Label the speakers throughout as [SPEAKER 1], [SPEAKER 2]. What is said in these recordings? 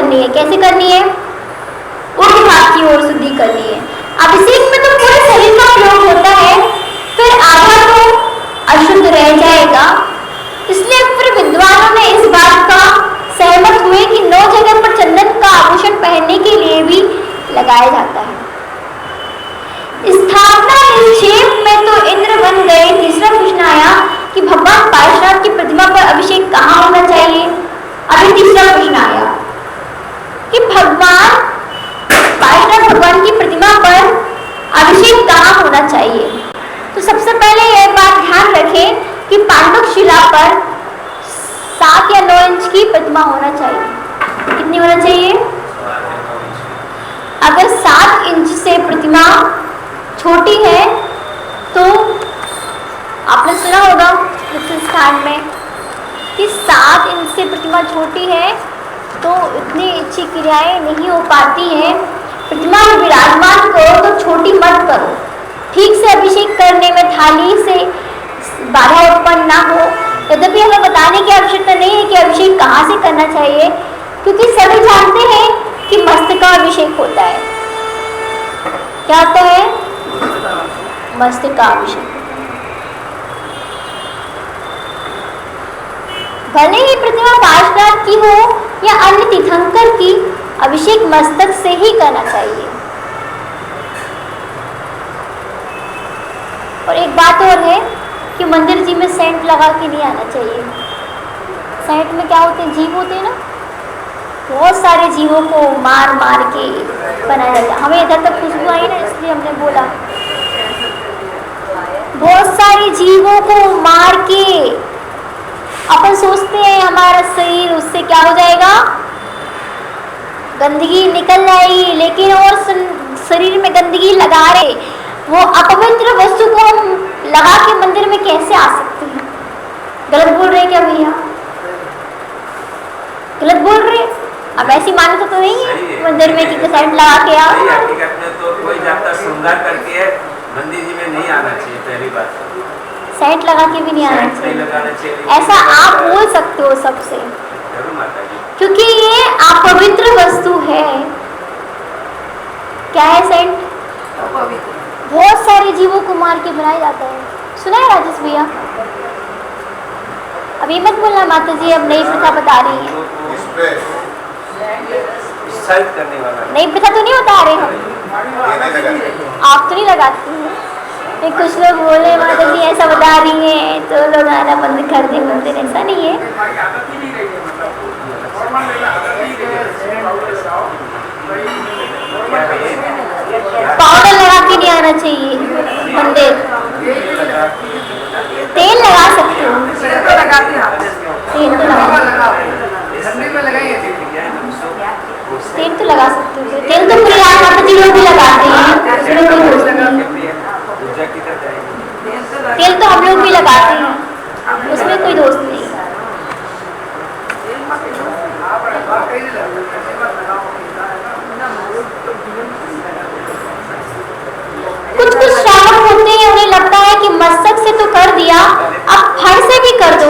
[SPEAKER 1] करनी है। कैसे करनी है? ऊर्ध्वभाग की ओर शुद्धि करनी है। अभिषेक में तो पूरे शरीर का प्रयोग होता है, फिर आधा तो अशुद्ध रह जाएगा। इसलिए फिर विद्वानों ने इस बात का सहमत हुए कि 9 जगह पर चंदन का आभूषण पहनने के लिए भी लगाया जाता है। स्थापना निक्षेप में तो इंद्र बन गए। तीसरा प्रश्न आया कि भगवान पार्श्वनाथ की प्रतिमा पर अभिषेक कहाँ होना चाहिए। अभी तीसरा प्रश्न आया कि भगवान पार्श्वनाथ भगवान की प्रतिमा पर अभिषेक कहाँ होना चाहिए। तो सबसे पहले यह बात ध्यान रखें कि पांडुक शिला पर 7 या 9 इंच की प्रतिमा होना चाहिए। कितनी होना चाहिए? अगर 7 इंच से प्रतिमा छोटी है तो आपने सुना होगा किसी स्थान में कि 7 इंच से प्रतिमा छोटी है तो इतनी अच्छी क्रियाएं नहीं हो पाती हैं। प्रतिमा में विराजमान करो तो छोटी मत करो। ठीक से अभिषेक करने में थाली से बाधा उत्पन्न ना हो। यद्यपि हमें बताने की आवश्यकता नहीं है कि अभिषेक कहाँ से करना चाहिए, क्योंकि सभी जानते हैं कि मस्तक का अभिषेक होता है। क्या होता है? मस्तक का अभिषेक। भले ही प्रतिमा पार्श्वनाथ की हो या अन्य तीर्थंकर की, अभिषेक मस्तक से ही करना चाहिए। और एक बात और है कि मंदिर जी में सेंट लगा के नहीं आना चाहिए। सेंट में क्या होते हैं? जीव होते हैं ना, बहुत सारे जीवों को मार मार के बनाया जाता है। हमें इधर तक खुशबू आई ना, इसलिए हमने बोला। बहुत सारे जीवों को मार के अपन सोचते हैं हमारा शरीर उससे क्या हो जाएगा, गंदगी निकल जाएगी, लेकिन और शरीर में गंदगी लगा रहे। वो अपवित्र वस्तु को हम लगा के मंदिर में कैसे आ सकते हैं? गलत बोल रहे क्या भैया? गलत बोल रहे? अब ऐसी मान्यता तो नहीं है मंदिर में कि सेंट लगा के आओ।
[SPEAKER 2] तो कोई जाता श्रृंगार करके मंदिर जी में नहीं आना चाहिए। पहली बात
[SPEAKER 1] सेंट लगा के भी नहीं आना चाहिए। ऐसा आप बोल सकते हो सबसे, क्योंकि ये अपवित्र वस्तु है। क्या है सेंट? बहुत सारे जीवों को मार के बनाया जाता है। सुना है राजेश भैया? अब ये मत बोलना माता जी अब नई प्रथा बता रही है। नई प्रथा तो नहीं बता रहे हम, आप तो नहीं लगाती हैं। कुछ लोग बोले माता जी ऐसा बता रही हैं तो लोग आना बंद कर दें मंदिर, ऐसा नहीं है। पाउडर लगा के नहीं आना चाहिए मंदिर। तेल लगा सकते हो, तेल तो लगा, तेल तो लगा सकते हो। तेल तो पूरी माता जी लोग भी लगाते हैं। तेल तो हम लोग भी लगाते हैं, उसमें कोई दोष नहीं। कुछ कुछ श्रावक होते हैं, उन्हें लगता है कि मस्तक से तो कर दिया, अब फड़ से भी कर दो।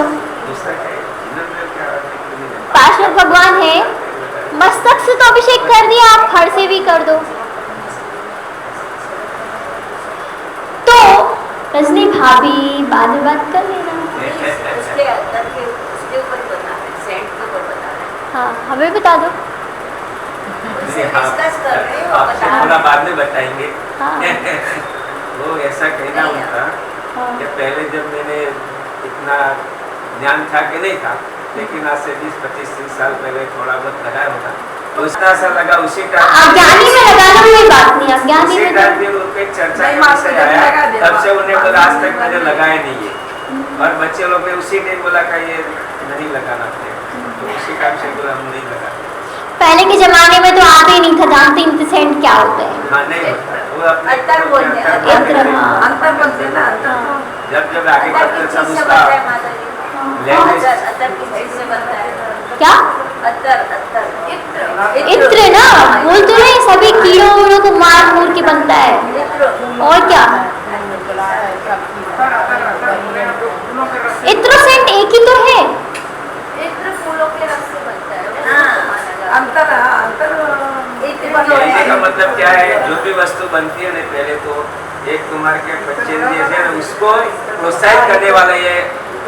[SPEAKER 1] पार्श्वनाथ भगवान है, मस्तक से तो अभिषेक कर दिया, आप फड़ से भी कर दो। तो रजनी भाभी बाद में बात कर लेना। हाँ हमें बता दो।
[SPEAKER 2] बाद में बताएंगे।
[SPEAKER 1] हाँ।
[SPEAKER 2] वो ऐसा कहना उनका कि पहले जब मैंने इतना ज्ञान था कि नहीं था, लेकिन आज से 20-25-30 साल पहले थोड़ा बहुत लगाया होगा तो उसका असर लगा। उसी का
[SPEAKER 1] अज्ञानी में लगाना कोई बात नहीं, अज्ञानी में
[SPEAKER 2] चर्चा आया, तब से उन्हें बोला आज तक मैंने लगाया नहीं है। और बच्चे लोग ने उसी ने बोला कि ये नहीं लगाना पड़ेगा, तो उसी काम से बोला हम नहीं लगा।
[SPEAKER 1] पहले के जमाने में तो आते ही नहीं था, जानते ही नहीं सेंट क्या होता है।
[SPEAKER 2] हाँ नहीं वो
[SPEAKER 3] अंतर बोलते हैं, अंतर बोलते हैं ना।
[SPEAKER 2] जब आगे बढ़ते सब उसका
[SPEAKER 1] क्या इत्र ना बोलते हैं, सभी कीड़ों वीड़ों को मार मूर के बनता है। और क्या इत्र सेंट एक ही तो है।
[SPEAKER 3] इत्र फूलों के रस से बनता है। अंतर
[SPEAKER 2] क्या है, जो भी वस्तु बनती है ना, पहले तो एक तुम्हारे के बच्चे जैसे ना उसको प्रोत्साहित करने वाला ये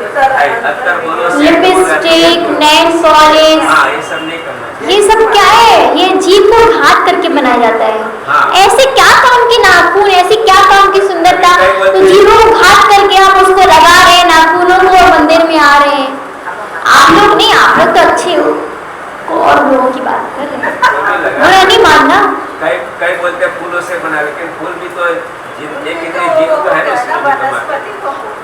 [SPEAKER 2] अत्तर बोलो,
[SPEAKER 1] लिपस्टिक, नेल पॉलिश,
[SPEAKER 2] हाँ ये सब नहीं करना चाहिए।
[SPEAKER 1] ये सब क्या है? ये जीभ को घात करके बनाया जाता है।
[SPEAKER 2] हाँ।
[SPEAKER 1] ऐसे क्या काम की नाखून, ऐसी क्या काम की सुंदरता, तो जीभों को घात करके हम उसको लगा रहे हैं, नाखूनों को, और मंदिर में आ रहे हैं। आप लोग नहीं, आप लोग तो अच्छे हो, और लोगों की बात कर रहे हैं, बुरा नहीं मानना।
[SPEAKER 2] कई बोलते हैं फूलों से बना, लेकिन फूल भी तो एक जीव तो है, उसको भी तो मारते।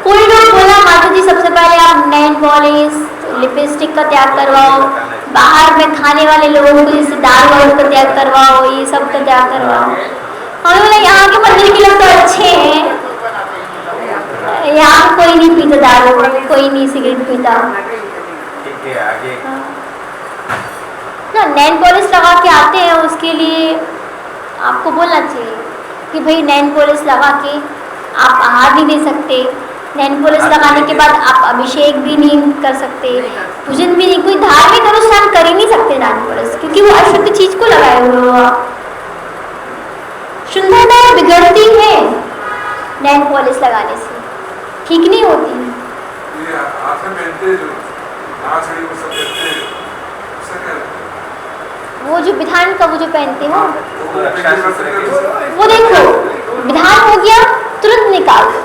[SPEAKER 1] कोई लोग बोला माता जी सबसे पहले आप नेल पॉलिश, लिपस्टिक का त्याग करवाओ, बाहर में खाने वाले लोगों को जैसे दाल वाल का त्याग करवाओ, ये सब का त्याग करवाओ। हम बोले यहाँ के मंदिर के लोग तो अच्छे हैं, यहाँ कोई नहीं पीता दारू, कोई नहीं सिगरेट पीता।
[SPEAKER 2] ठीक है, आगे
[SPEAKER 1] ना नेल पॉलिश लगा के आते हैं, उसके लिए आपको बोलना चाहिए कि भाई नेल पॉलिश लगा के आप आहार नहीं दे सकते, नेल पॉलिश लगाने के बाद आप अभिषेक भी नहीं कर सकते, पूजन भी नहीं, कोई धार्मिक अनुष्ठान कर ही नहीं सकते नेल पॉलिश, क्योंकि वो अशुद्ध चीज को लगाए हुए हो आप। सुंदरता बिगड़ती है नेल पॉलिश लगाने से, ठीक नहीं होती। वो जो विधान का वो जो पहनते हो, वो देखो विधान हो गया तुरंत निकाल दो,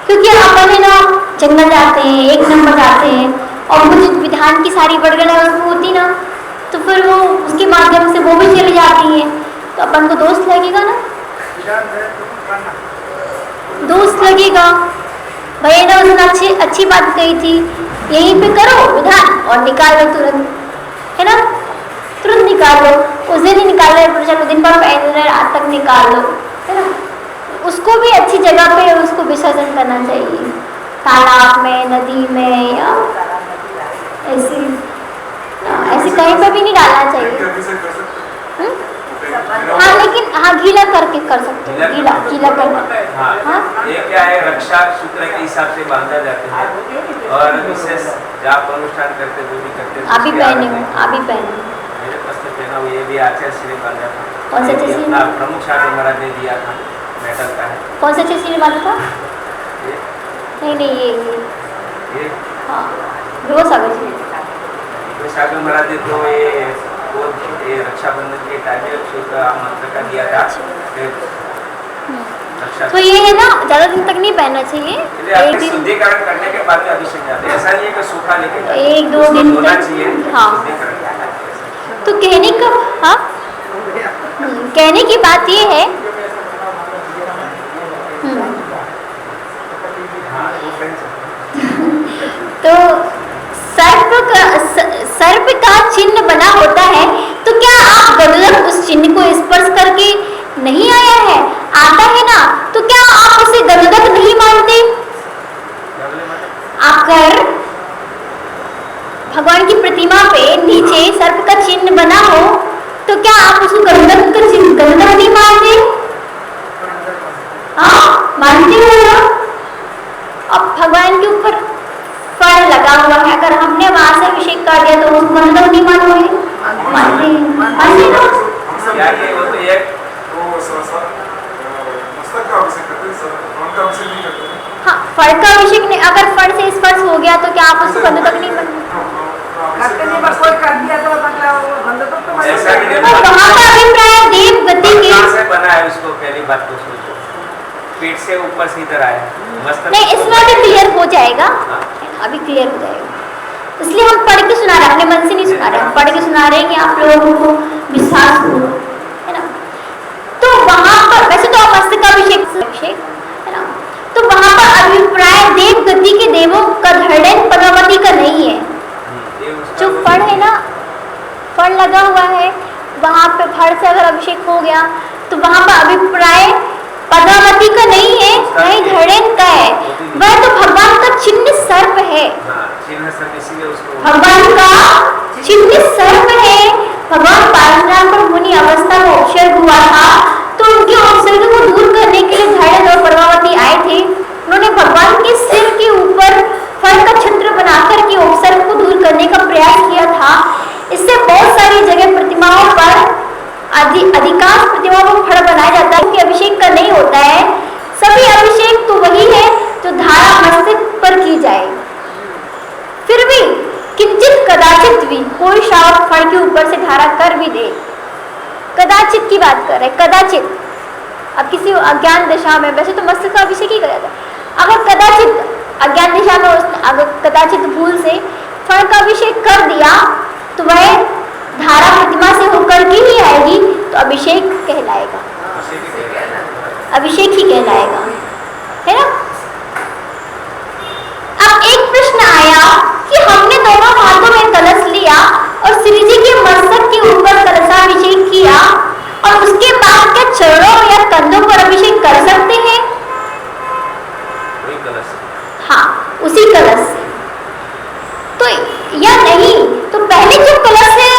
[SPEAKER 1] क्योंकि अपन है ना जंगल जाते हैं, एक नंबर जाते हैं, और वो जो विधान की सारी बड़गड़ है उसमें होती ना, तो फिर वो उसके माध्यम से वो भी चली जाती है, तो अपन को दोस्त लगेगा ना, दोस्त लगेगा। भैया ने उसने अच्छी बात कही थी, यहीं पे करो विधान और निकाल लो तुरंत, है ना, तुरंत निकाल लो। उस दिन ही निकाल लो, चलो दिन भर पहन रहे, रात तक निकाल लो, है ना। उसको भी अच्छी जगह पे उसको विसर्जन करना चाहिए, तालाब में, नदी में, या ऐसे कहीं पे भी नहीं डालना चाहिए। हाँ लेकिन हाँ गीला करके कर सकते हो, गीला करके।
[SPEAKER 2] हाँ ये क्या है, रक्षा सूत्र के हिसाब से बांधा जाते हैं, और विशेष जाप अनुष्ठान करते जो भी करते
[SPEAKER 1] आप भी पहने हो, आप भी पहने
[SPEAKER 2] मेरे पास तो पहना हुआ, ये भी आचार्य श्री बांधा था,
[SPEAKER 1] कौन सा चीज
[SPEAKER 2] प्रमुख शास्त्री महाराज ने दिया था, मेटल का है।
[SPEAKER 1] कौन सा चीज बांधा था? नहीं ये हाँ
[SPEAKER 2] सागर महाराज ने तो ये रक्षाबंधन के टाइम में सूत्र मंत्र का दिया था।
[SPEAKER 1] तो ये है ना, ज्यादा दिन तक नहीं पहनना चाहिए, एक दिन
[SPEAKER 2] शुद्धिकरण करने के बाद में अभिषेक जाते हैं, ऐसा नहीं है कि सूखा लेके जाते,
[SPEAKER 1] एक दो दिन
[SPEAKER 2] होना
[SPEAKER 1] तक।
[SPEAKER 2] चाहिए।
[SPEAKER 1] हाँ तो कहने का हाँ कहने की बात ये है, तो सर्प का चिन्ह बना होता है, तो क्या आप गरुड़ उस चिन्ह को स्पर्श करके नहीं आया है, आता है ना, तो क्या आप उसे गरुड़ नहीं मानते? अगर भगवान की प्रतिमा पे नीचे सर्प का चिन्ह बना हो, तो क्या आप उसको गरुड़ का चिन्ह गरुड़ नहीं मानते? हाँ मानते हो ना। अब भगवान के ऊपर फल लगा हुआ है, अगर हमने वहां से अभिषेक कर दिया तो उसको गरुड़ नहीं मानोगे? मानते ना।
[SPEAKER 2] वो तो एक
[SPEAKER 1] हाँ फल का अभिषेक नहीं, अगर फल से स्पर्श हो गया तो क्या आप उसको गंध तक नहीं मानते?
[SPEAKER 3] कोई कर दिया तो मतलब गंध तक तो
[SPEAKER 2] ऐसा भी नहीं।
[SPEAKER 1] तो वहाँ का अभिप्राय देव गति के
[SPEAKER 2] कहाँ से बना है उसको, पहली बात तो सोचो, पेट से ऊपर से इधर आया मस्त।
[SPEAKER 1] नहीं, इसमें अभी क्लियर हो जाएगा, अभी क्लियर हो जाएगा, इसलिए हम पढ़ के सुना रहे हैं, अपने मन से नहीं सुना रहे, हम पढ़ के सुना रहे हैं कि आप लोगों को विश्वास हो, है ना। तो वहाँ पर वैसे तो मस्तक का अभिषेक है ना, तो वहाँ पर अभिप्राय देव गति के देवों का धड़न पद्मावती का नहीं है। जो फल है ना, फल लगा हुआ है, वहाँ पे फल से अगर अभिषेक हो गया तो वहाँ पर अभिप्राय पद्मावती का नहीं है, नहीं धड़न का है, वह तो भगवान का चिन्ह सर्प है, भगवान का चिन्ह सर्प है। भगवान परशुराम पर मुनि अवस्था में उपसर्ग हुआ था, तो उनके उपसर्ग को दूर करने के लिए धड़न और पद्मावती आए थे। उन्होंने भगवान के सिर के ऊपर फल का छत्र बनाकर के उपसर्ग को दूर करने का प्रयास किया था। इससे बहुत सारी जगह प्रतिमाओं पर अधिकांश प्रतिमा कदाचित भी कोई श्रावक फण के ऊपर से धारा कर भी दे, कदाचित की बात कर रहे, कदाचित। अब किसी अज्ञान दशा में, वैसे तो मस्तक का अभिषेक ही कराया था, अगर कदाचित अज्ञान दशा में उसने अगर कदाचित भूल से फण का अभिषेक कर दिया तो वह धारा प्रतिमा से होकर के ही आएगी, तो अभिषेक कहलाएगा, अभिषेक ही कहलाएगा, है ना। अब एक प्रश्न आया कि हमने दोनों हाथों में कलश लिया और श्री जी के मस्तक के ऊपर कलशाभिषेक किया और उसके बाद क्या चरणों या कंधों पर अभिषेक कर सकते हैं? हाँ, उसी कलश से तो या नहीं, तो पहले जो कलश है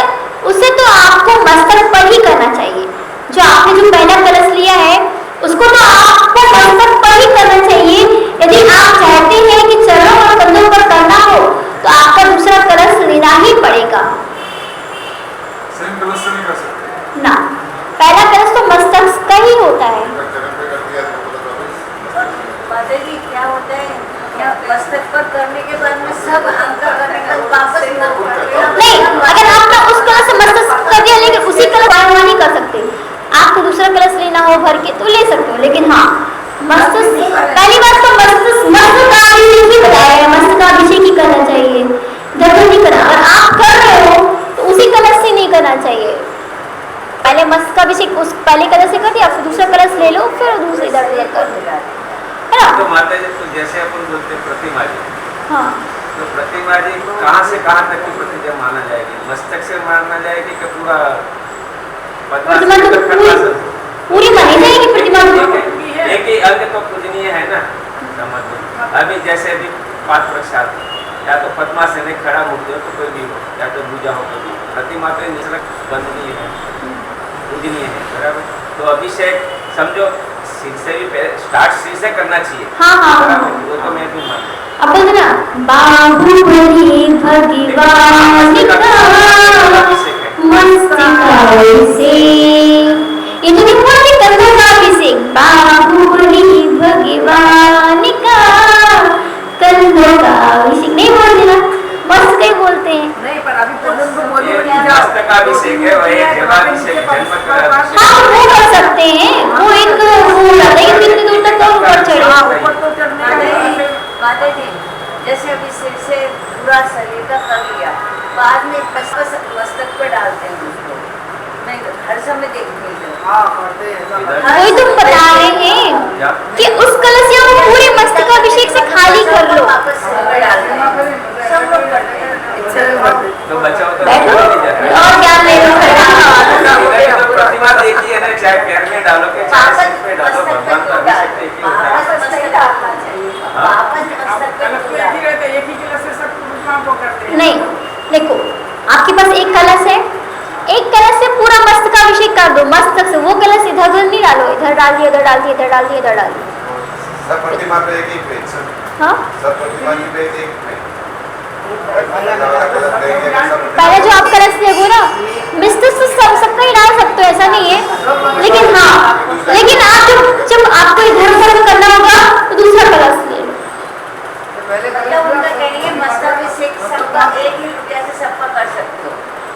[SPEAKER 1] उसे तो आपको मस्तक पर ही करना चाहिए। जो आपने जो पहला कलश लिया है उसको तो आपको मस्तक पर ही करना चाहिए। यदि आप चाहते हैं कि चरणों और कंधों पर करना हो तो आपका दूसरा कलश लेना ही पड़ेगा ना। पहला कलश तो मस्तक का ही होता है।
[SPEAKER 3] क्या होता है, मस्तक पर करने के बाद में सब अंतर करने का वापस
[SPEAKER 1] नहीं, अगर आपने उस कलश से मस्तक कर दिया लेकिन उसी कलश नहीं कर सकते, आपको दूसरा कलश लेना हो भर के तो ले सकते हो, लेकिन हाँ मस्तक पहली बात तो मस्तक का अभिषेक ही बताया है, मस्तक का अभिषेक ही करना चाहिए, धर्म नहीं करना। अगर आप कर रहे हो तो उसी कलश से नहीं करना चाहिए। पहले मस्तक का अभिषेक उस पहले कलश से कर दिया, फिर दूसरा कलश ले लो, फिर दूसरी इधर कर दो, है ना।
[SPEAKER 2] तो माता जी तो जैसे अपन बोलते हैं प्रतिमा जी,
[SPEAKER 1] हाँ,
[SPEAKER 2] तो प्रतिमा जी कहाँ से कहाँ तक की प्रतिमा माना जाएगी? मस्तक से माना जाएगी कि पूरा
[SPEAKER 1] प्रतिमा तो पूरी मानी जाएगी प्रतिमा।
[SPEAKER 2] एक ही अंग तो पूजनीय है ना, समझ लो। अभी जैसे अभी 5 प्रसाद या तो पद्मासन है, खड़ा मूर्ति हो तो कोई भी हो, या तो भूजा हो कोई भी, प्रतिमा तो निचलक बंदनीय है, पूजनीय है, बराबर। तो अभिषेक समझो सिर से भी स्टार्ट सिर से करना चाहिए।
[SPEAKER 1] हाँ हाँ,
[SPEAKER 2] वो तो मैं भी मानता हूँ।
[SPEAKER 1] अब बोलते ना बाहुबली भगवान का मस्तकाभिषेक, ये तो नहीं बोलते कंधों का अभिषेक, बाहुबली भगवान का कंधों का अभिषेक नहीं बोलते ना, मस्तक ही बोलते हैं।
[SPEAKER 3] नहीं, पर अभी बोलो
[SPEAKER 2] मस्तकाभिषेक है, वही जलाभिषेक, जन्म का अभिषेक।
[SPEAKER 1] हाँ, वो कर सकते हैं, वो एक वो रहता है कितनी दूर तक तो ऊपर चढ़े।
[SPEAKER 3] माता जी जैसे अभी सिर से पूरा शरीर का कर लिया, बाद में मस्तक पे डालते हैं उसको, मैं हर समय देखती हूँ।
[SPEAKER 1] वही तुम बता रहे हैं कि उस कलश या वो पूरे मस्तक अभिषेक से खाली कर लो,
[SPEAKER 3] वापस सब लोग करते हैं।
[SPEAKER 2] तो बच्चा
[SPEAKER 1] बैठो और ज्ञान ले लो।
[SPEAKER 2] प्रतिमा देखी है ना, चाहे पैर में डालो के चाहे सिर पे डालो, भगवान का अभिषेक एक ही होता है।
[SPEAKER 1] नहीं, देखो आपके पास एक कलश है, एक कलश से पूरा मस्तक का अभिषेक कर दो, मस्तक से वो कलश इधर उधर नहीं डालो, इधर डाल दिया, इधर डाल दिया, इधर डाल दिया, इधर डाल दिया।
[SPEAKER 4] सब प्रतिमा पे एक ही पेज सर।
[SPEAKER 1] हाँ,
[SPEAKER 4] सब प्रतिमा की पे एक पेज।
[SPEAKER 1] पहले जो आप कलश देखो ना, मिस्टर से सबका ही डाल सकते हो, ऐसा नहीं है, लेकिन हाँ, लेकिन आप जब आपको इधर उधर करना होगा तो दूसरा कलश ले लो।
[SPEAKER 3] मतलब उनका कहेंगे मस्तकाभिषेक सबका एक ही रुपया से सबका कर सकते हो,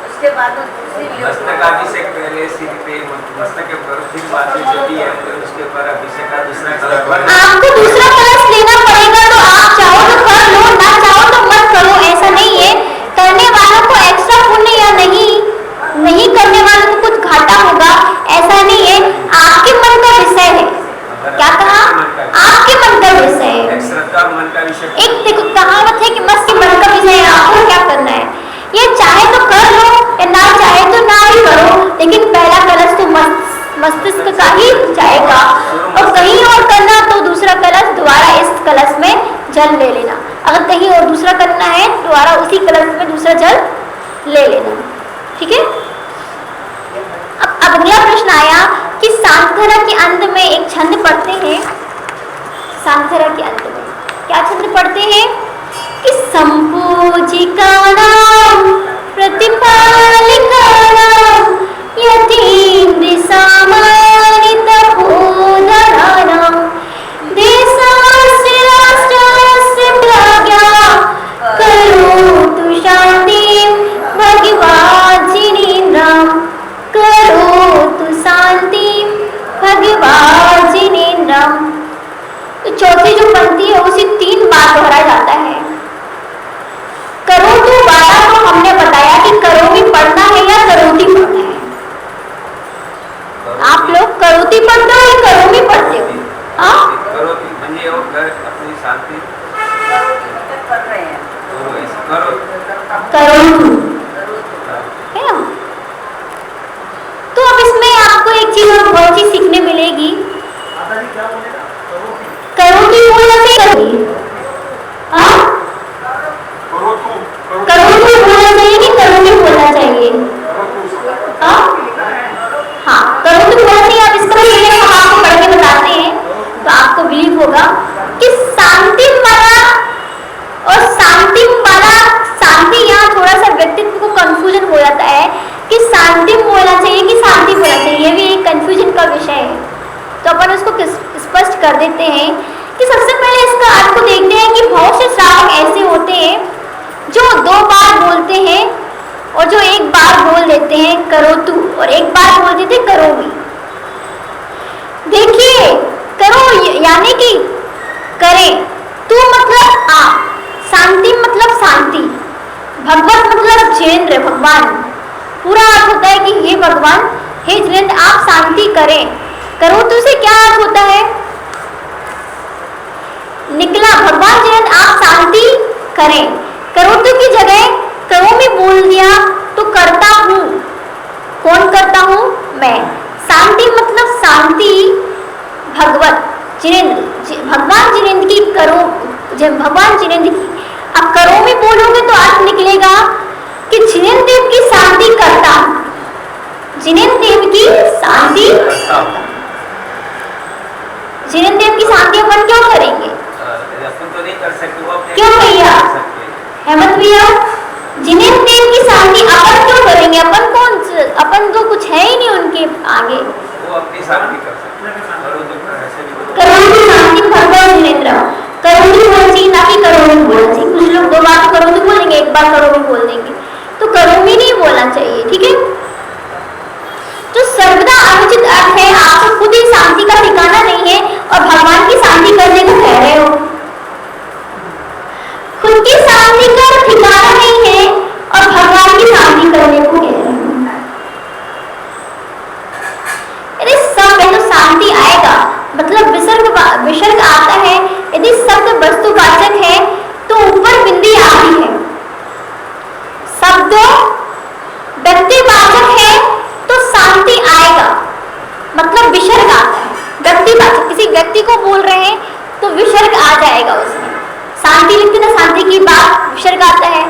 [SPEAKER 3] उसके बाद में दूसरी
[SPEAKER 2] मस्तकाभिषेक पहले सिर पे मस्तक के ऊपर, फिर बाद में जो भी है उसके ऊपर अभिषेक का दूसरा कलश।
[SPEAKER 1] आपको दूसरा कलश लेना पड़ेगा, तो आप चाहो तो कर लो, ना चाहो तो मत करो, ऐसा नहीं है। करने वालों को एक्स्ट्रा पुण्य या नहीं करने वालों को कुछ घाटा होगा, ऐसा नहीं है। आपके मन का विषय है, क्या कहा? आपके मन का विषय है। एक देखो कहावत है कि मस्त के मन का विषय है, आपको क्या करना है, ये चाहे तो कर लो या ना चाहे तो ना ही करो, लेकिन पहला कलश तो मस्तिष्क का ही जाएगा, और कहीं और करना तो दूसरा कलश दोबारा इस कलश में जल ले लेना। अगर कहीं और दूसरा करना है दोबारा उसी कलश में दूसरा जल ले लेना, ठीक है। अब अगला प्रश्न आया कि सांख्यधरा के अंत में एक छंद पढ़ते हैं, सांख्यधरा के अंत में क्या छंद पढ़ते हैं कि संपूजिकानां प्रतिपालिकानां यतीन्द्र सामानितपोधराणां देशस्य राष्ट्रस्य प्राज्ञा करोतु शान्तिं कर देते हैं कि सबसे पहले इसका अर्थ को देखते हैं कि बहुत से श्रावक ऐसे होते हैं जो 2 बार बोलते हैं और जो 1 बार बोल देते हैं करो तू, और 1 बार बोल देते करो भी। देखिए, करो यानी कि करें, तू मतलब आप, शांति मतलब शांति, भगवत मतलब जिनेंद्र भगवान। पूरा अर्थ होता है कि हे भगवान, हे जिनेंद्र आप शांति करें। करो तू से क्या अर्थ होता है? निकला भगवान जिनेंद्र आप शांति करें। करो तू की जगह करो में बोल दिया तो करता हूँ। कौन करता हूँ? मैं। शांति मतलब शांति, भगवत जिनेंद्र, भगवान जिनेंद्र की करो, जब भगवान जिनेंद्र की अब करो में बोलोगे तो अर्थ निकलेगा कि जिनेंद्र देव की शांति करता हूँ, जिनेंद्र देव की शांति, जिनेंद्र देव की शांति अपन क्यों करेंगे?
[SPEAKER 2] अपन तो नहीं कर सकते, वो अपने
[SPEAKER 1] क्यों भैया? हेमंत भैया, जिनेंद्र देव की शांति अपन क्यों करेंगे? अपन कौन, अपन तो कुछ है ही नहीं उनके आगे।
[SPEAKER 2] वो अपनी शांति कर सकते हैं।
[SPEAKER 1] करोड़ की शांति भगवान जिनेंद्र, करोड़ी बोलना चाहिए ना कि करोड़ी बोलना चाहिए। कुछ लोग 2 बार तो करोड़ी बोलेंगे, 1 बार करोड़ी बोल देंगे, तो करोड़ी नहीं बोलना चाहिए, ठीक है। तो सर्वदा अनुचित अर्थ है, आपको खुद ही शांति का ठिकाना नहीं है और भगवान की शांति करने को कह रहे हो। खुद की शांति का ठिकाना नहीं है और भगवान की शांति करने को कह रहे हो। यदि सब पहले शांति आएगा मतलब विसर्ग आता है, यदि शब्द वस्तुवाचक है तो ऊपर बिंदी आती है। शब्द व्यक्तिवाचक है तो शांति आएगा, मतलब विसर्ग आता है। व्यक्तिवाचक, किसी व्यक्ति को बोल रहे हैं तो विसर्ग आ जाएगा उसमें। शांति लिखते ना, शांति की बात विसर्ग आता है।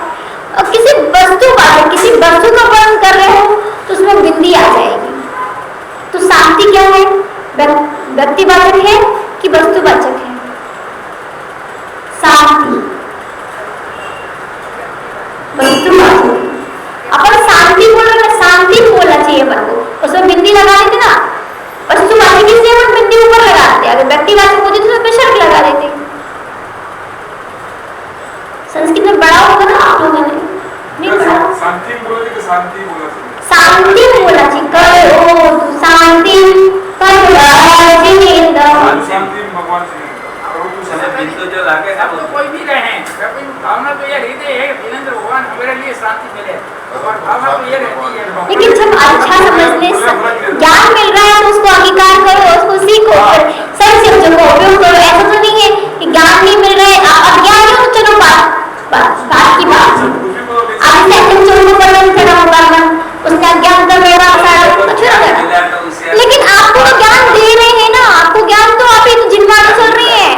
[SPEAKER 1] और किसी वस्तुवाचक, किसी वस्तु का वर्णन कर रहे हो तो उसमें बिंदी आ जाएगी। तो शांति क्या है? व्यक्तिवाचक है कि वस्तुवाचक है? शांति वस्तुवाचक। अपन शांति बोल रहे हैं, शांति बोलना चाहिए अपन को, उसमें बिंदी लगा देते ना। वस्तुवाचक इसलिए अपन बिंदी ऊपर लगाते, अगर व्यक्तिवाचक होती तो विसर्ग लगा देते। संस्कृत में बड़ा होगा ना आप लोगों ने, नहीं पढ़ा?
[SPEAKER 5] शांति बोला कि शांति बोला चाहिए?
[SPEAKER 1] शांति बोलना चाहिए। करो तू शांति
[SPEAKER 5] शांति भगवान से
[SPEAKER 2] बिंदु जो लागे ना,
[SPEAKER 6] तो कोई भी रहे, लेकिन भावना तो ये रहती है जिनेंद्र भगवान हमारे लिए शांति मिले, और भावना तो ये रहती है।
[SPEAKER 1] लेकिन जब अच्छा समझने ज्ञान मिल रहा है तो उसको अंगीकार करो, उसको सीखो और सही शब्दों का उपयोग करो। ऐसा तो नहीं है कि ज्ञान नहीं मिल रहा है, आप अज्ञानी हो, चलो बात की बात आप उसने अज्ञान कर रहा है, लेकिन आपको तो ज्ञान दे रहे हैं ना, आपको ज्ञान तो आप ही तो जिनवानी चल रही है।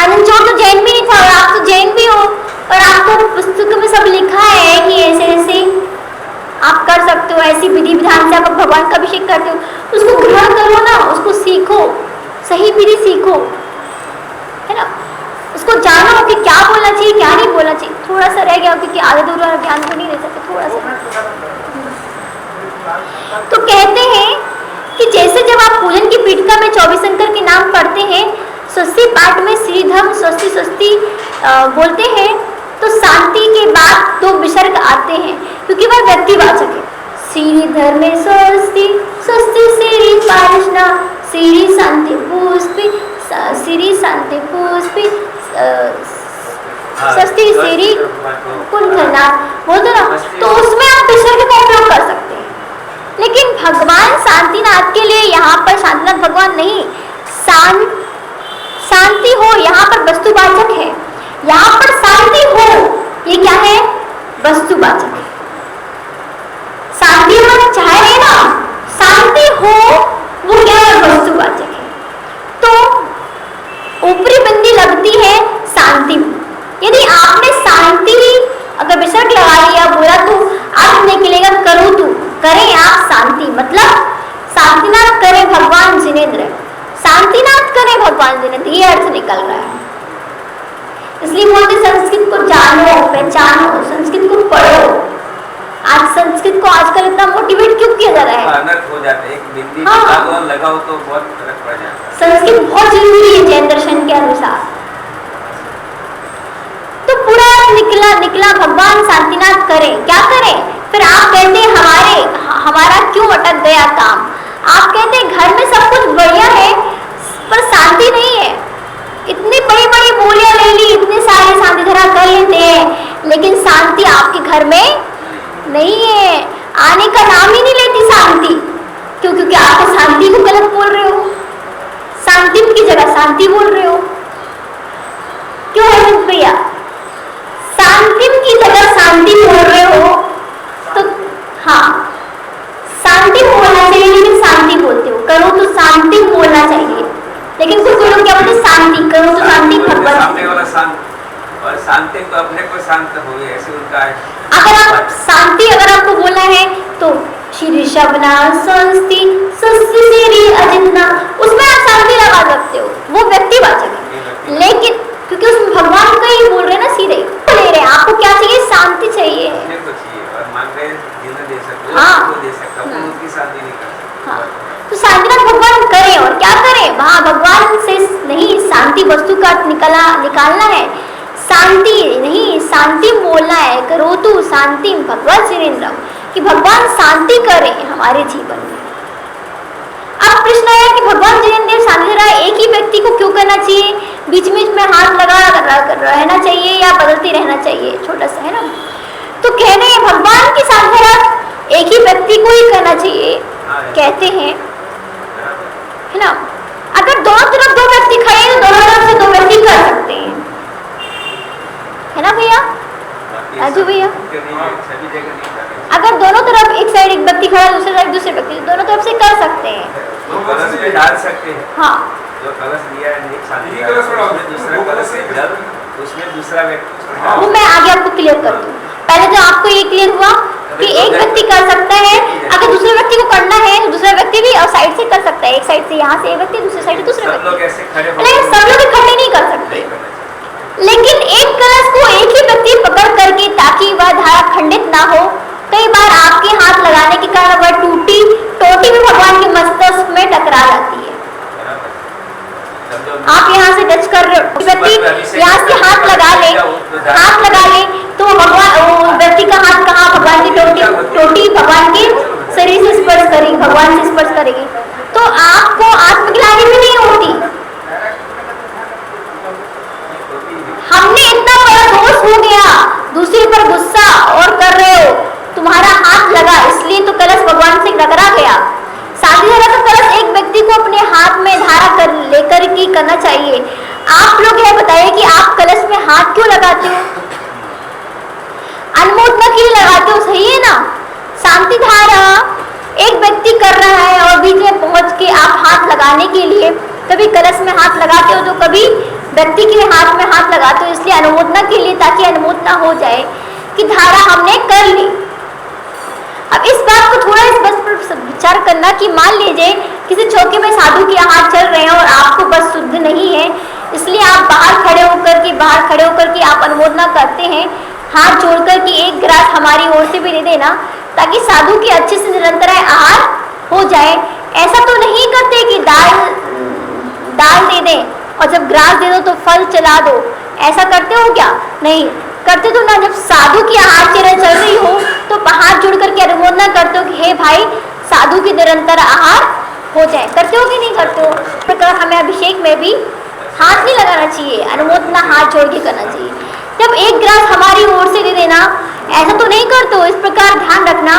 [SPEAKER 1] आनंद चोर तो जैन भी नहीं था और आप तो जैन भी हो, और आपको पुस्तक में सब लिखा है कि ऐसे ऐसे आप कर सकते हो, ऐसी विधि विधान से आप भगवान का अभिषेक करते हो, उसको ग्रहण करो ना, उसको सीखो, सही विधि सीखो, है ना। उसको जानो कि क्या बोलना चाहिए क्या नहीं बोलना चाहिए। थोड़ा सा रह गया क्योंकि आधे दूर वाला ज्ञान को नहीं दे सकते, थोड़ा सा। तो कहते हैं कि जैसे जब आप पूजन की पीठिका में 24 शंकर के नाम पढ़ते हैं, स्वस्ति पाठ में श्रीधम स्वस्ति स्वस्ति बोलते हैं, तो शांति के बाद 2 विसर्ग आते हैं क्योंकि वह व्यक्तिवाचक है। श्रीधर में स्वस्ति स्वस्ति श्री पार्षणा श्री शांति पुष्पि श्री शांति पुष्पि स्वस्ति श्री कुंठना बोलते ना, तो उसमें आप विसर्ग का उपयोग कर सकते हैं। लेकिन भगवान शांतिनाथ के लिए यहाँ पर शांतिनाथ भगवान नहीं, शांति हो यहाँ पर वस्तुवाचक है, यहाँ पर शांति हो ये क्या है? वस्तुवाचक है। शांति हम चाह रहे ना, शांति हो वो क्या है? वस्तुवाचक है। तो ऊपरी बिंदी लगती है शांति में। यदि आपने शांति अगर विसर्ग लगा लिया बोला तो अर्थ निकलेगा करो तू, करें आप शांति, मतलब शांतिनाथ करें भगवान जिनेंद्र, शांतिनाथ करें भगवान जिनेंद्र, ये अर्थ निकल रहा है। इसलिए बोलते संस्कृत को जानो, पहचानो, संस्कृत को पढ़ो। आज संस्कृत को आजकल इतना मोटिवेट क्यों किया जा रहा है?
[SPEAKER 2] अनर्थ हो जाता है। एक बिंदी
[SPEAKER 1] हाँ।
[SPEAKER 2] लगाओ तो बहुत फर्क पड़ जाता है।
[SPEAKER 1] संस्कृत बहुत जरूरी है जैन दर्शन के अनुसार। तो पूरा निकला भगवान शांतिनाथ करें, क्या करें? फिर आप कहते हमारा क्यों अटक गया काम? आप कहते घर में सब कुछ बढ़िया है पर शांति नहीं है। इतनी बड़ी बड़ी बोलियां ले ली, इतने सारे शांति धारा कर लेते हैं, लेकिन शांति आपके घर में नहीं है, आने का नाम ही नहीं लेती शांति। क्यों? क्योंकि आप तो शांति को गलत बोल रहे हो, शांति की जगह शांति बोल रहे हो। क्यों है भैया? शांति की जगह शांति बोल रहे हो तो हाँ, शांति बोलना चाहिए लेकिन शांति बोलते हो। करो तो शांति बोलना चाहिए, लेकिन कुछ लोग क्या बोलते शांति करो तो शांति भगवान।
[SPEAKER 2] सामने वाला शांत और शांति तो अपने को शांत हो गए, ऐसे उनका है।
[SPEAKER 1] अगर आपको बोलना है तो श्री शबना संस्ति सस्ति अजितना, उसमें आप शांति लगा सकते हो, वो व्यक्तिवाचक है। लेकिन क्योंकि उसमें भगवान का ही बोल रहे हैं ना, सीधे ले रहे हैं। आपको क्या चाहिए? शांति चाहिए।
[SPEAKER 2] और मांग रहे जिन्हें दे सकते हो,
[SPEAKER 1] हाँ।
[SPEAKER 2] दे सकता हूँ, उनकी शांति नहीं कर सकता।
[SPEAKER 1] हाँ, तो शांतिनाथ भगवान करें और क्या करें? वहाँ भगवान से नहीं, शांति वस्तु का निकालना है, शांति नहीं, शांति बोलना है। करो तो शांति भगवान सुरेंद्रम, कि भगवान शांति करें हमारे जीवन में। अब प्रश्न आया कि भगवान जिनेंद्र शांति धारा एक ही व्यक्ति को क्यों करना चाहिए? बीच बीच में हाथ लगा रहना चाहिए या बदलती रहना चाहिए? छोटा सा है ना। तो कह रहे हैं भगवान की शांति धारा एक ही व्यक्ति को ही करना चाहिए, कहते हैं, है ना। अगर दोनों तरफ दो व्यक्ति खड़े हैं तो दोनों तरफ से दो व्यक्ति कर सकते हैं, है ना भैया? राजू भैया, अगर दोनों तरफ एक साइड एक व्यक्ति खड़ा, दूसरी साइड दूसरे व्यक्ति, दोनों तरफ से कर सकते हैं,
[SPEAKER 2] वो कलश में डाल सकते हैं।
[SPEAKER 1] हाँ,
[SPEAKER 2] जो कलश लिया है एक शांति धारा, उसमें दूसरा कलश है जल, उसमें दूसरा व्यक्ति।
[SPEAKER 1] वो मैं आगे आपको क्लियर कर दूँ। पहले तो आपको ये क्लियर हुआ कि एक व्यक्ति कर सकता है, अगर दूसरे व्यक्ति को करना है तो दूसरा व्यक्ति भी और साइड से कर सकता है। एक साइड से यहाँ से एक व्यक्ति, दूसरी साइड से दूसरे
[SPEAKER 2] सब
[SPEAKER 1] व्यक्ति।
[SPEAKER 2] लोग ऐसे खड़े
[SPEAKER 1] लेकिन सब लोग इकट्ठे नहीं कर सकते। लेकिन एक कलश को एक ही व्यक्ति पकड़ करके, ताकि वह धारा खंडित ना हो। कई बार आपके हाथ लगाने के कारण वह टोटी भी भगवान के मस्तक में टकरा जाती है। आप यहाँ से टच कर रहे हो, व्यक्ति यहाँ से हाथ लगा ले तो भगवान, व्यक्ति का हाथ कहाँ? भगवान की टोटी भगवान के शरीर से स्पर्श करेगी, भगवान से स्पर्श करेगी, तो आपको आत्मग्लानि भी नहीं होती। हमने इतना बड़ा दोष हो गया, दूसरे पर गुस्सा और कर रहे हो, तुम्हारा हाथ लगा इसलिए तो कलश भगवान से टकरा गया। शांति धारा का कलश एक व्यक्ति को अपने हाथ में धारा कर लेकर के करना चाहिए। आप लोग यह बताइए कि आप कलश में हाथ क्यों लगाते हो? अनुमोदना के लिए लगाते हो, सही है ना। शांति धारा एक व्यक्ति कर रहा है और बीच में पहुंच के आप हाथ लगाने के लिए कभी कलश में हाथ लगाते हो तो कभी व्यक्ति के हाथ में हाथ लगाते हो, इसलिए अनुमोदना के लिए, ताकि अनुमोदना हो जाए कि धारा हमने कर ली। अब इस बात को थोड़ा इस बस पर विचार करना कि मान लीजिए किसी चौकी में साधु के हाथ चल रहे हैं और आपको बस शुद्ध नहीं है, इसलिए आप बाहर खड़े होकर के आप अनुमोदना करते हैं, हाथ जोड़कर कि एक गिलास हमारी ओर से भी दे देना, ताकि साधु की अच्छे से निरंतर आहार हो जाए। ऐसा तो नहीं करते कि दाल दे दें और जब ग्रास दे दो तो फल चला दो, ऐसा करते हो क्या? नहीं करते तो ना। जब साधु की आहार चरण चल रही हो तो हाथ जोड़ करके अनुमोदना करते हो कि हे भाई साधु की निरंतर आहार हो जाए, करते हो कि नहीं करते हो? इस प्रकार हमें अभिषेक में भी हाथ नहीं लगाना चाहिए, अनुमोदना हाथ जोड़ के करना चाहिए। जब एक ग्रास हमारी ओर से दे देना, ऐसा तो नहीं करते हो। इस प्रकार ध्यान रखना,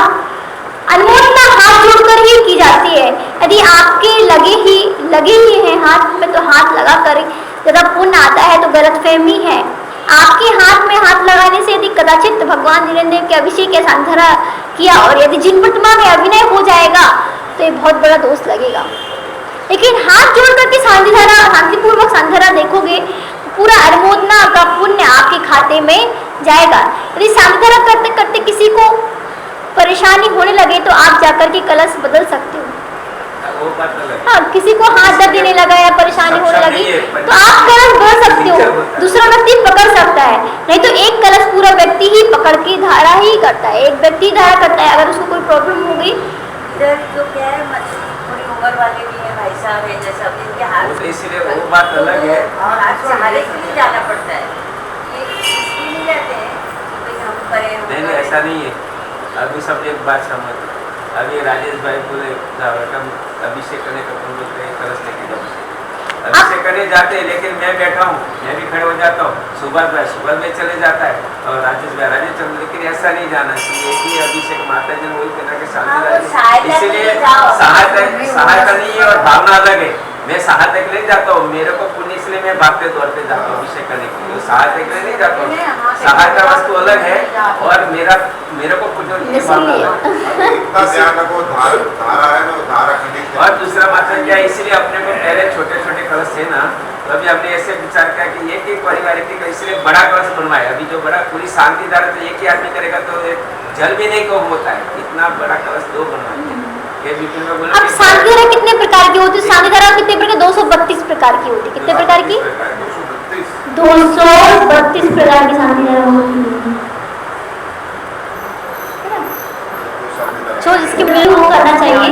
[SPEAKER 1] अनुमोदना हाथ जोड़कर ही की जाती है। यदि आपके लगे ही हैं हाथ में तो हाथ लगा कर ज़्यादा पुण्य आता है, तो गलतफहमी है। आपके हाथ में हाथ लगाने से यदि कदाचित भगवान जिनेंद्र के अभिषेक या शांति धारा किया और यदि जिन प्रतिमा में अभिनय हो जाएगा तो ये बहुत बड़ा दोष लगेगा। लेकिन हाथ जोड़ करके शांति धारा, शांतिपूर्वक शांति धारा देखोगे, पूरा अनुमोदना का पुण्य आपके खाते में जाएगा। यदि शांति धारा करते करते किसी को परेशानी होने लगे तो आप जाकर के कलश बदल सकते हो। हाँ, किसी को हाथ दर्द देने लगा या परेशानी होने लगी तो आप कलश बदल सकते हो, दूसरा व्यक्ति पकड़ सकता है। नहीं तो एक कलश पूरा व्यक्ति ही पकड़ के धारा ही करता है, एक व्यक्ति धारा करता है। अगर उसको कोई प्रॉब्लम हो गई
[SPEAKER 3] इधर जो क्या है मतलब थोड़ी उम्र वाले भी हैं, भाई साहब है, जैसा अभी इनके हाथ
[SPEAKER 2] वो तो इसलिए वो बात अलग है।
[SPEAKER 3] और हाथ सहारे के लिए जाना पड़ता है, ये इसलिए नहीं जाते हैं कि भाई हम करें, हम
[SPEAKER 2] नहीं
[SPEAKER 3] करें।
[SPEAKER 2] ऐसा नहीं है। अभी सब एक बात समझ, अभी राजेश भाई बोले अभिषेक करने का तुम बोलते हैं कलश लेके जाओ, अभिषेक करने जाते हैं, लेकिन मैं बैठा हूँ, मैं भी खड़े हो जाता हूँ, सुबह में चले जाता है और राजेश चल, लेकिन ऐसा नहीं जाना चाहिए कि अभिषेक माता जी वही कहना के
[SPEAKER 3] हाँ,
[SPEAKER 2] साथ
[SPEAKER 3] वो सहायता के लिए
[SPEAKER 2] इसलिए
[SPEAKER 3] जाओ।
[SPEAKER 2] सहायता नहीं है और भावना अलग है। मैं सहायता के लिए जाता हूँ, मेरे को पुण्य इसलिए मैं भागते दौड़ते जाता हूँ अभिषेक करने के लिए, सहायता के लिए नहीं जाता हूँ। सहायता वस्तु अलग है और मेरे को पुण्य की भावना अलग है।
[SPEAKER 4] इतना ध्यान रखो, धारा है ना, धारा खंडित
[SPEAKER 2] और दूसरा मतलब क्या है, इसीलिए अपने को पहले छोटे छोटे कलश थे ना, तो अभी हमने ऐसे विचार किया कि एक एक परिवार की, इसलिए बड़ा कलश बनवाए। अभी जो बड़ा पूरी शांति धारा तो एक ही आदमी करेगा तो जल भी नहीं कम होता है, इतना बड़ा कलश 2 बनवाए। ये विपिन में बोला
[SPEAKER 1] अब शांति धारा कितने प्रकार की होती है? शांति धारा कितने प्रकार? 232 प्रकार की होती है। कितने प्रकार की? 232 प्रकार की शांति धारा होती है। जो जिसकी मीनिंग वो करना चाहिए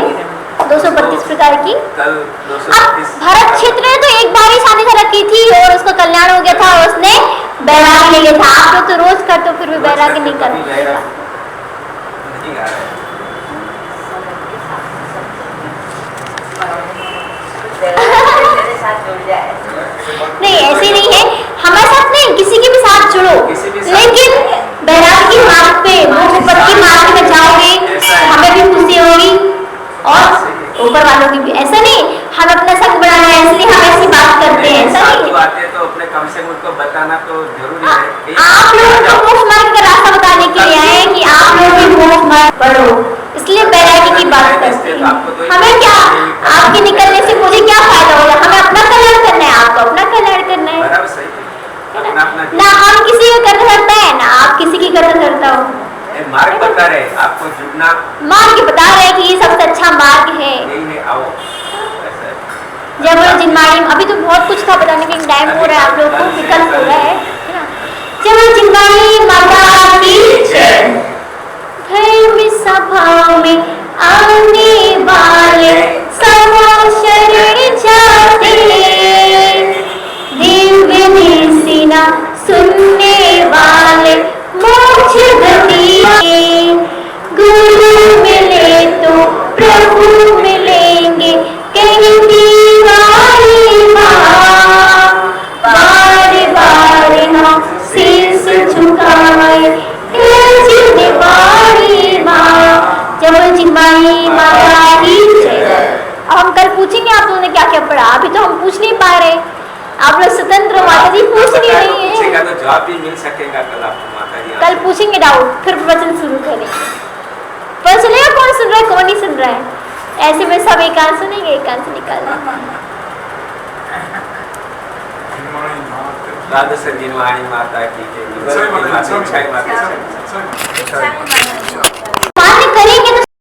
[SPEAKER 1] 232 प्रकार की।
[SPEAKER 2] कल
[SPEAKER 1] अब
[SPEAKER 2] 232
[SPEAKER 1] भरत क्षेत्र ने तो एक बार ही शांति धारा की थी और उसका कल्याण हो गया था और उसने बैरागी ले लिया था। आप लोग तो रोज करते हो फिर भी बैरागी नहीं करते।
[SPEAKER 2] नहीं आ रहा है।
[SPEAKER 3] मेरे साथ जुड़ जाए।
[SPEAKER 1] नहीं ऐसे नहीं है, हमारे साथ नहीं, किसी के भी साथ जुड़ो,
[SPEAKER 2] किसी भी साथ।
[SPEAKER 1] लेकिन बैरागी मार्ग पे, मोक्ष पद की मार्ग में जाओगे, हमें भी खुशी होगी और ऊपर वालों की भी। ऐसा नहीं हम अपना संग बढ़ाना है इसलिए हम ऐसी बात करते हैं, ऐसा नहीं।
[SPEAKER 2] आते हैं तो अपने कम से कम उनको बताना तो जरूरी है।
[SPEAKER 1] आप लोगों को मोक्ष मार्ग का रास्ता बताने के लिए आए हैं कि आप लोग भी मोक्ष मार्ग बढ़ो, इसलिए बैरागी की बात करते हैं। हमें क्या, आपके निकलने से मुझे क्या फायदा होगा? हमें अपना कल्याण करना है, आपको अपना कल्याण करना है
[SPEAKER 2] बराबर सही है। अपना अपना
[SPEAKER 1] ना। हम किसी का कदर करता है ना आप किसी की कदर करता हो।
[SPEAKER 2] मार्ग बता रहे आपको जुड़ना,
[SPEAKER 1] मार्ग बता रहे हैं कि ये सबसे अच्छा मार्ग है।
[SPEAKER 2] यही है, आओ ऐसा है।
[SPEAKER 1] जब जिनवाणी, अभी तो बहुत कुछ था बताने के टाइम हो रहा है, आप लोगों को विकल्प हो रहा है ना। जब जिनवाणी माता की जय। धर्म सभा में आने वाले सब शरण जाते, दिव्य निसिना सुनने वाले मोक्ष गति। गुरु मिले तो प्रभु मिलेंगे कहती वाली माँ। बार बार हम शीश झुकाए जिनवाणी माँ। जब जिनवाणी माता की जय। अब हम कल पूछेंगे आप लोगों ने क्या क्या पढ़ा, अभी तो हम पूछ नहीं पा रहे। आप लोग स्वतंत्र, माता जी पूछ नहीं रही है।
[SPEAKER 2] पूछेगा तो जवाब भी मिल सकेगा कल आपको माता जी।
[SPEAKER 1] कल पूछेंगे डाउट, फिर प्रवचन शुरू करेंगे, पता चलेगा कौन सुन रहा है कौन नहीं सुन रहा है। ऐसे में सब एक कान सुनेंगे एक कान से निकाल
[SPEAKER 2] द्वादश जिनवाणी माता की जय।
[SPEAKER 5] सही बात है,
[SPEAKER 2] छाई माता
[SPEAKER 5] सही बात है।